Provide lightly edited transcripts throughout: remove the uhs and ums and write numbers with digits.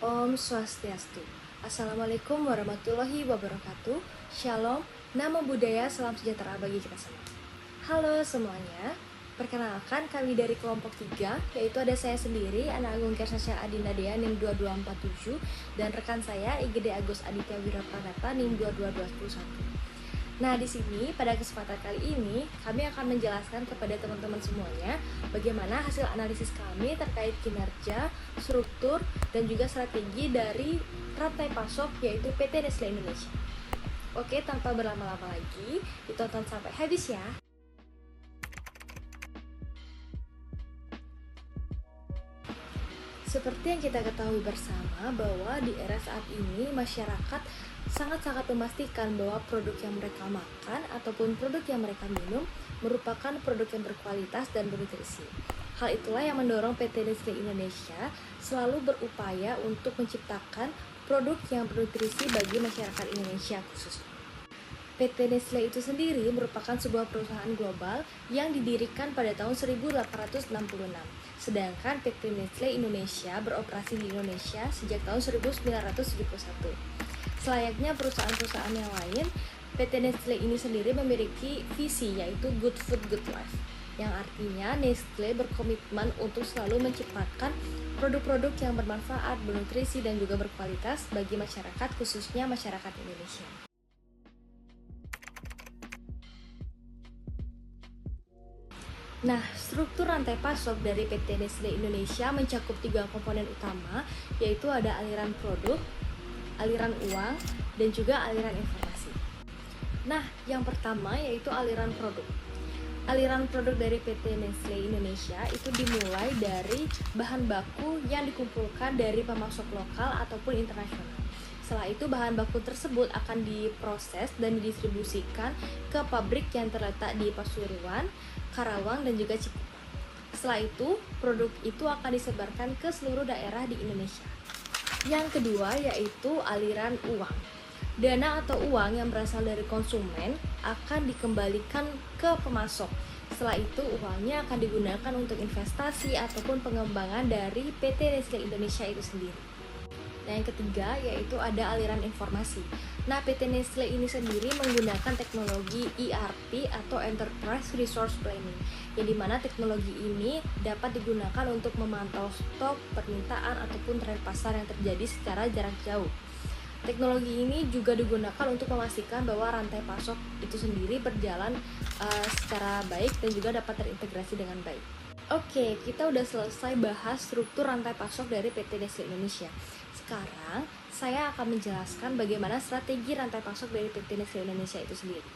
Om Swastiastu. Assalamualaikum warahmatullahi wabarakatuh. Shalom, nama budaya, salam sejahtera bagi kita semua. Halo semuanya, perkenalkan kami dari kelompok 3, yaitu ada saya sendiri, Ana Agung Kersasya Adinda Dea NIM 2247, dan rekan saya IGD Agus Aditya Wirapranata NIM 22221. Nah, di sini pada kesempatan kali ini kami akan menjelaskan kepada teman-teman semuanya bagaimana hasil analisis kami terkait kinerja, struktur, dan juga strategi dari rantai pasok yaitu PT Nestle Indonesia. Oke, tanpa berlama-lama lagi, ditonton sampai habis ya. Seperti yang kita ketahui bersama bahwa di era saat ini masyarakat sangat-sangat memastikan bahwa produk yang mereka makan ataupun produk yang mereka minum merupakan produk yang berkualitas dan bernutrisi. Hal itulah yang mendorong PT Nestle Indonesia selalu berupaya untuk menciptakan produk yang bernutrisi bagi masyarakat Indonesia khususnya. PT Nestle itu sendiri merupakan sebuah perusahaan global yang didirikan pada tahun 1866. Sedangkan PT Nestle Indonesia beroperasi di Indonesia sejak tahun 1971. Selayaknya perusahaan-perusahaan yang lain, PT Nestle ini sendiri memiliki visi yaitu Good Food Good Life, yang artinya Nestle berkomitmen untuk selalu menciptakan produk-produk yang bermanfaat, bernutrisi, dan juga berkualitas bagi masyarakat, khususnya masyarakat Indonesia. Nah, struktur rantai pasok dari PT Nestle Indonesia mencakup 3 komponen utama, yaitu ada aliran produk, aliran uang, dan juga aliran informasi. Nah, yang pertama yaitu aliran produk. Aliran produk dari PT Nestle Indonesia itu dimulai dari bahan baku yang dikumpulkan dari pemasok lokal ataupun internasional. Setelah itu bahan baku tersebut akan diproses dan didistribusikan ke pabrik yang terletak di Pasuruan, Karawang, dan juga Cikupang. Setelah itu, produk itu akan disebarkan ke seluruh daerah di Indonesia. Yang kedua yaitu aliran uang. Dana atau uang yang berasal dari konsumen akan dikembalikan ke pemasok. Setelah itu, uangnya akan digunakan untuk investasi ataupun pengembangan dari PT Nestle Indonesia itu sendiri. Nah, yang ketiga yaitu ada aliran informasi. Nah, PT Nestle ini sendiri menggunakan teknologi ERP atau Enterprise Resource Planning, yang dimana teknologi ini dapat digunakan untuk memantau stok, permintaan, ataupun tren pasar yang terjadi secara jarak jauh. Teknologi ini juga digunakan untuk memastikan bahwa rantai pasok itu sendiri berjalan secara baik dan juga dapat terintegrasi dengan baik. Oke, kita udah selesai bahas struktur rantai pasok dari PT Nestle Indonesia. Sekarang, saya akan menjelaskan bagaimana strategi rantai pasok dari PT Nestle Indonesia itu sendiri.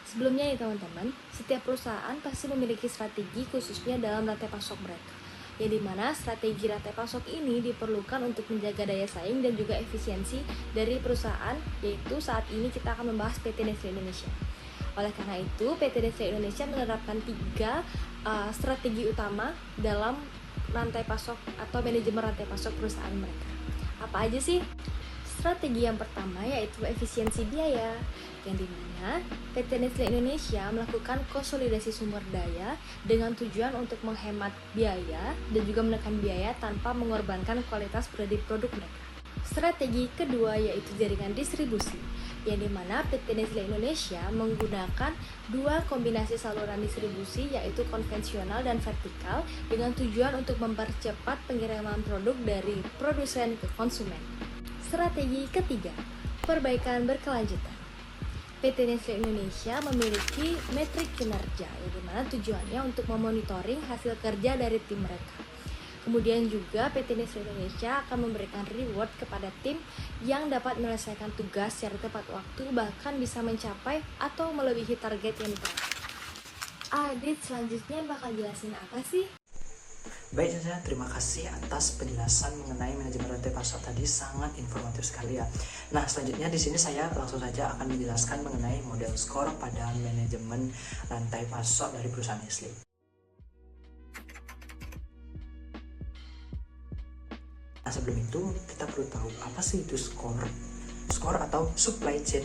Sebelumnya nih teman-teman, setiap perusahaan pasti memiliki strategi khususnya dalam rantai pasok mereka, yang dimana strategi rantai pasok ini diperlukan untuk menjaga daya saing dan juga efisiensi dari perusahaan, yaitu saat ini kita akan membahas PT Nestle Indonesia. Oleh karena itu, PT Nestle Indonesia menerapkan 3 strategi utama dalam rantai pasok atau manajemen rantai pasok perusahaan mereka. Apa aja sih? Strategi yang pertama yaitu efisiensi biaya, yang dimana PT Nestle Indonesia melakukan konsolidasi sumber daya dengan tujuan untuk menghemat biaya dan juga menekan biaya tanpa mengorbankan kualitas dari produk mereka. Strategi kedua yaitu jaringan distribusi, yang dimana PT Nestle Indonesia menggunakan 2 kombinasi saluran distribusi yaitu konvensional dan vertikal dengan tujuan untuk mempercepat pengiriman produk dari produsen ke konsumen. Strategi ketiga, perbaikan berkelanjutan. PT Nestle Indonesia memiliki metrik kinerja, yang dimana tujuannya untuk memonitoring hasil kerja dari tim mereka. Kemudian juga PT Nestle Indonesia akan memberikan reward kepada tim yang dapat menyelesaikan tugas secara tepat waktu, bahkan bisa mencapai atau melebihi target yang ditetapkan. Adit selanjutnya bakal jelasin apa sih? Baik Caca, terima kasih atas penjelasan mengenai manajemen rantai pasok tadi, sangat informatif sekali ya. Nah, selanjutnya di sini saya langsung saja akan menjelaskan mengenai model skor pada manajemen rantai pasok dari perusahaan Nestle. Nah, sebelum itu kita perlu tahu apa sih itu skor. Skor atau Supply Chain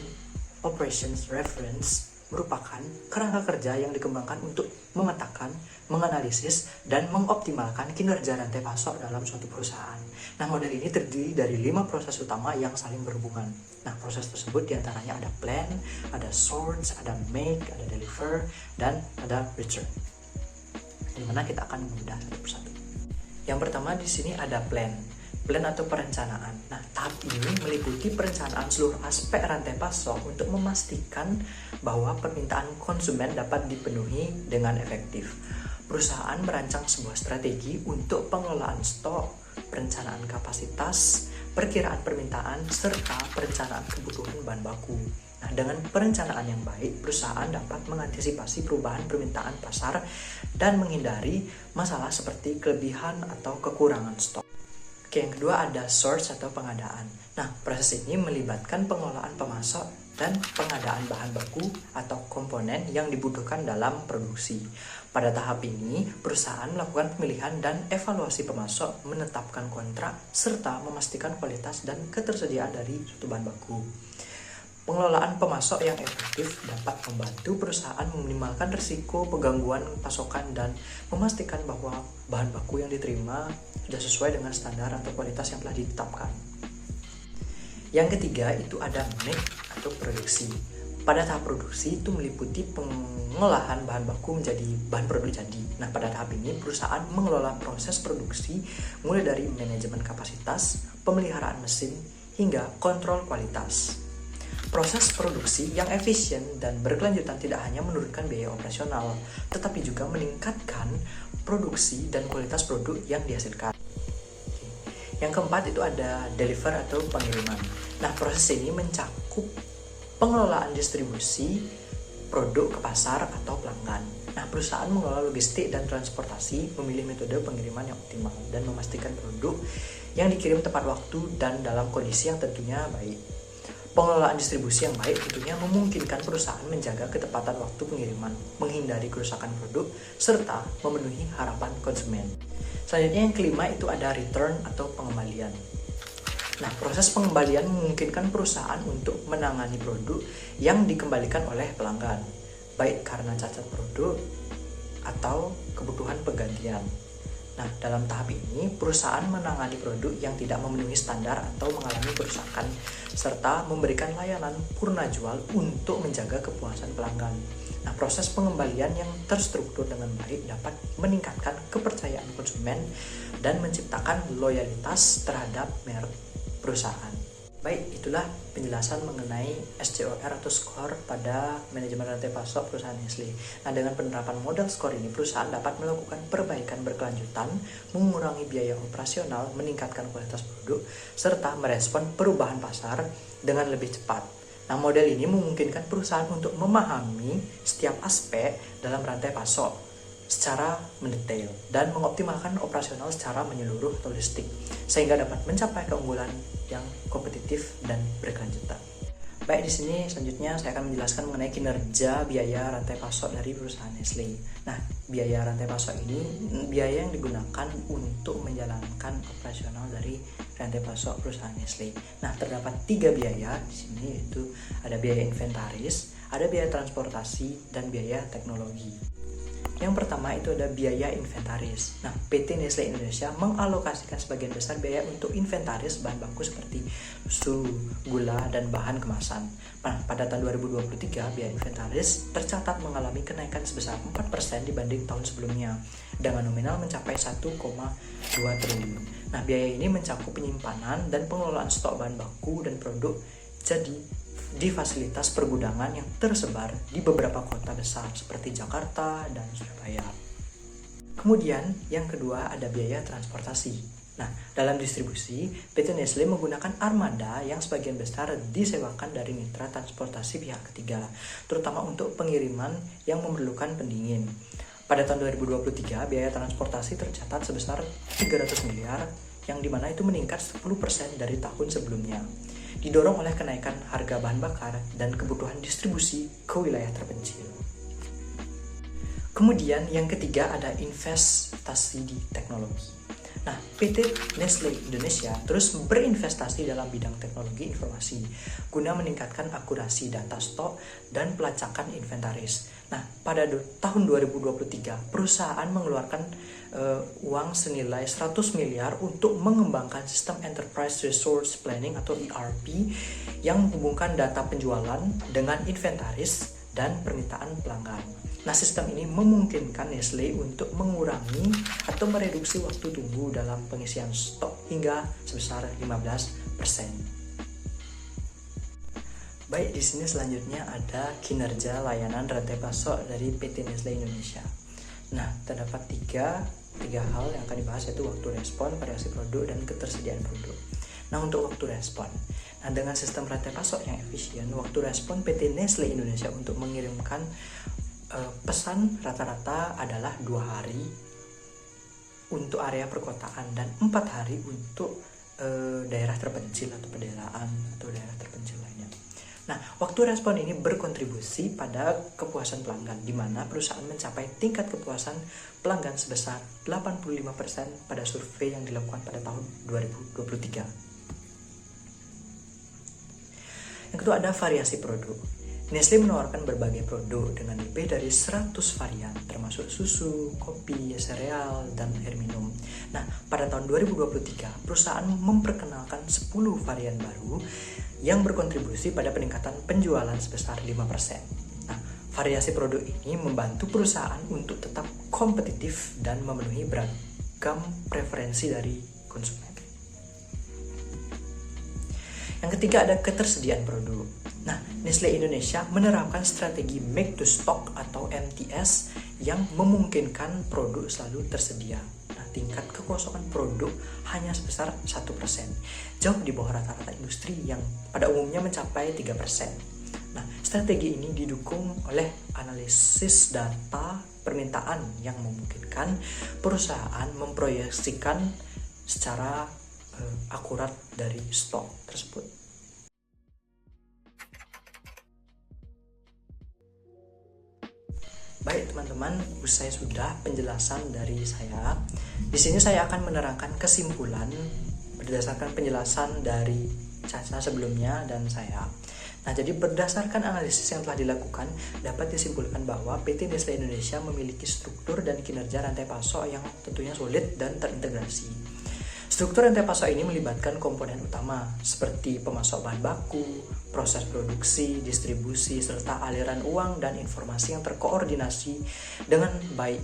Operations Reference merupakan kerangka kerja yang dikembangkan untuk memetakan, menganalisis, dan mengoptimalkan kinerja rantai pasok dalam suatu perusahaan. Nah, model ini terdiri dari 5 proses utama yang saling berhubungan. Nah, proses tersebut diantaranya ada plan, ada source, ada make, ada deliver, dan ada return. Dimana kita akan membedah satu persatu. Yang pertama di sini ada plan atau perencanaan. Nah, tahap ini meliputi perencanaan seluruh aspek rantai pasok untuk memastikan bahwa permintaan konsumen dapat dipenuhi dengan efektif. Perusahaan merancang sebuah strategi untuk pengelolaan stok, perencanaan kapasitas, perkiraan permintaan, serta perencanaan kebutuhan bahan baku. Nah, dengan perencanaan yang baik, perusahaan dapat mengantisipasi perubahan permintaan pasar dan menghindari masalah seperti kelebihan atau kekurangan stok. Oke, yang kedua ada source atau pengadaan. Nah, proses ini melibatkan pengelolaan pemasok dan pengadaan bahan baku atau komponen yang dibutuhkan dalam produksi. Pada tahap ini, perusahaan melakukan pemilihan dan evaluasi pemasok, menetapkan kontrak, serta memastikan kualitas dan ketersediaan dari suatu bahan baku. Pengelolaan pemasok yang efektif dapat membantu perusahaan meminimalkan risiko penggangguan pasokan dan memastikan bahwa bahan baku yang diterima sudah sesuai dengan standar atau kualitas yang telah ditetapkan. Yang ketiga itu ada make atau produksi. Pada tahap produksi itu meliputi pengolahan bahan baku menjadi bahan produk jadi. Nah, pada tahap ini perusahaan mengelola proses produksi mulai dari manajemen kapasitas, pemeliharaan mesin, hingga kontrol kualitas. Proses produksi yang efisien dan berkelanjutan tidak hanya menurunkan biaya operasional, tetapi juga meningkatkan produksi dan kualitas produk yang dihasilkan. Yang keempat itu ada deliver atau pengiriman. Nah, proses ini mencakup pengelolaan distribusi produk ke pasar atau pelanggan. Nah, perusahaan mengelola logistik dan transportasi, memilih metode pengiriman yang optimal, dan memastikan produk yang dikirim tepat waktu dan dalam kondisi yang tentunya baik. Pengelolaan distribusi yang baik tentunya memungkinkan perusahaan menjaga ketepatan waktu pengiriman, menghindari kerusakan produk, serta memenuhi harapan konsumen. Selanjutnya yang kelima itu ada return atau pengembalian. Nah, proses pengembalian memungkinkan perusahaan untuk menangani produk yang dikembalikan oleh pelanggan, baik karena cacat produk atau kebutuhan penggantian. Nah, dalam tahap ini, perusahaan menangani produk yang tidak memenuhi standar atau mengalami kerusakan, serta memberikan layanan purna jual untuk menjaga kepuasan pelanggan. Nah, proses pengembalian yang terstruktur dengan baik dapat meningkatkan kepercayaan konsumen dan menciptakan loyalitas terhadap merek perusahaan. Baik, itulah penjelasan mengenai SCOR atau skor pada manajemen rantai pasok perusahaan Nestle. Nah, dengan penerapan model skor ini, perusahaan dapat melakukan perbaikan berkelanjutan, mengurangi biaya operasional, meningkatkan kualitas produk, serta merespon perubahan pasar dengan lebih cepat. Nah, model ini memungkinkan perusahaan untuk memahami setiap aspek dalam rantai pasok secara mendetail dan mengoptimalkan operasional secara menyeluruh atau holistik, sehingga dapat mencapai keunggulan yang kompetitif dan berkelanjutan. Baik, di sini selanjutnya saya akan menjelaskan mengenai kinerja biaya rantai pasok dari perusahaan Nestle. Nah, biaya rantai pasok ini biaya yang digunakan untuk menjalankan operasional dari rantai pasok perusahaan Nestle. Nah, terdapat 3 biaya di sini, yaitu ada biaya inventaris, ada biaya transportasi, dan biaya teknologi. Yang pertama itu ada biaya inventaris. Nah, PT Nestle Indonesia mengalokasikan sebagian besar biaya untuk inventaris bahan baku seperti susu, gula, dan bahan kemasan. Nah, pada tahun 2023, biaya inventaris tercatat mengalami kenaikan sebesar 4% dibanding tahun sebelumnya, dengan nominal mencapai 1,2 triliun. Nah, biaya ini mencakup penyimpanan dan pengelolaan stok bahan baku dan produk jadi di fasilitas pergudangan yang tersebar di beberapa kota besar seperti Jakarta dan Surabaya. Kemudian yang kedua ada biaya transportasi. Nah, dalam distribusi, PT Nestle menggunakan armada yang sebagian besar disewakan dari mitra transportasi pihak ketiga, terutama untuk pengiriman yang memerlukan pendingin. Pada tahun 2023, biaya transportasi tercatat sebesar 300 miliar, yang dimana itu meningkat 10% dari tahun sebelumnya, didorong oleh kenaikan harga bahan bakar dan kebutuhan distribusi ke wilayah terpencil. Kemudian yang ketiga ada investasi di teknologi. Nah, PT Nestle Indonesia terus berinvestasi dalam bidang teknologi informasi guna meningkatkan akurasi data stok dan pelacakan inventaris. Nah, pada tahun 2023, perusahaan mengeluarkan uang senilai 100 miliar untuk mengembangkan sistem Enterprise Resource Planning atau ERP yang menghubungkan data penjualan dengan inventaris dan permintaan pelanggan. Nah, sistem ini memungkinkan Nestle untuk mengurangi atau mereduksi waktu tunggu dalam pengisian stok hingga sebesar 15%. Baik, di sini selanjutnya ada kinerja layanan rantai pasok dari PT Nestle Indonesia. Nah, terdapat tiga hal yang akan dibahas, yaitu waktu respon, variasi produk, dan ketersediaan produk. Nah, untuk waktu respon, nah dengan sistem rantai pasok yang efisien, waktu respon PT Nestle Indonesia untuk mengirimkan pesan rata-rata adalah 2 hari untuk area perkotaan dan 4 hari untuk daerah terpencil atau pedesaan atau daerah terpencil lainnya. Nah, waktu respon ini berkontribusi pada kepuasan pelanggan, di mana perusahaan mencapai tingkat kepuasan pelanggan sebesar 85% pada survei yang dilakukan pada tahun 2023. Yang kedua ada variasi produk. Nestle menawarkan berbagai produk dengan lebih dari 100 varian, termasuk susu, kopi, sereal, dan air minum. Nah, pada tahun 2023, perusahaan memperkenalkan 10 varian baru yang berkontribusi pada peningkatan penjualan sebesar 5%. Nah, variasi produk ini membantu perusahaan untuk tetap kompetitif dan memenuhi beragam preferensi dari konsumen. Yang ketiga ada ketersediaan produk. Nah, Nestle Indonesia menerapkan strategi make to stock atau MTS yang memungkinkan produk selalu tersedia. Nah, tingkat kekosongan produk hanya sebesar 1%, jauh di bawah rata-rata industri yang pada umumnya mencapai 3%. Nah, strategi ini didukung oleh analisis data permintaan yang memungkinkan perusahaan memproyeksikan secara akurat dari stok tersebut. Baik teman-teman, usai sudah penjelasan dari saya. Di sini saya akan menerangkan kesimpulan berdasarkan penjelasan dari Caca sebelumnya dan saya. Nah, jadi berdasarkan analisis yang telah dilakukan, dapat disimpulkan bahwa PT Nestle Indonesia memiliki struktur dan kinerja rantai pasok yang tentunya solid dan terintegrasi. Struktur rantai pasok ini melibatkan komponen utama seperti pemasok bahan baku, proses produksi, distribusi, serta aliran uang dan informasi yang terkoordinasi dengan baik.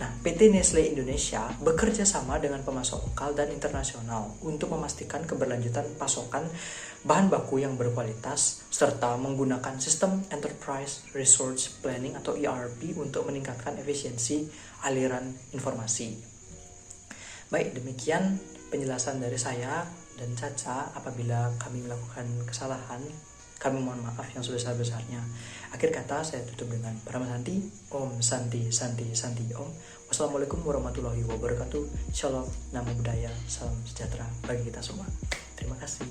Nah, PT Nestle Indonesia bekerja sama dengan pemasok lokal dan internasional untuk memastikan keberlanjutan pasokan bahan baku yang berkualitas serta menggunakan sistem Enterprise Resource Planning atau ERP untuk meningkatkan efisiensi aliran informasi. Baik, demikian penjelasan dari saya dan Caca. Apabila kami melakukan kesalahan, kami mohon maaf yang sebesar-besarnya. Akhir kata saya tutup dengan Parama Santi, Om Santi Santi Santi Om. Wassalamualaikum warahmatullahi wabarakatuh. Shalom, namo buddhaya, salam sejahtera bagi kita semua. Terima kasih.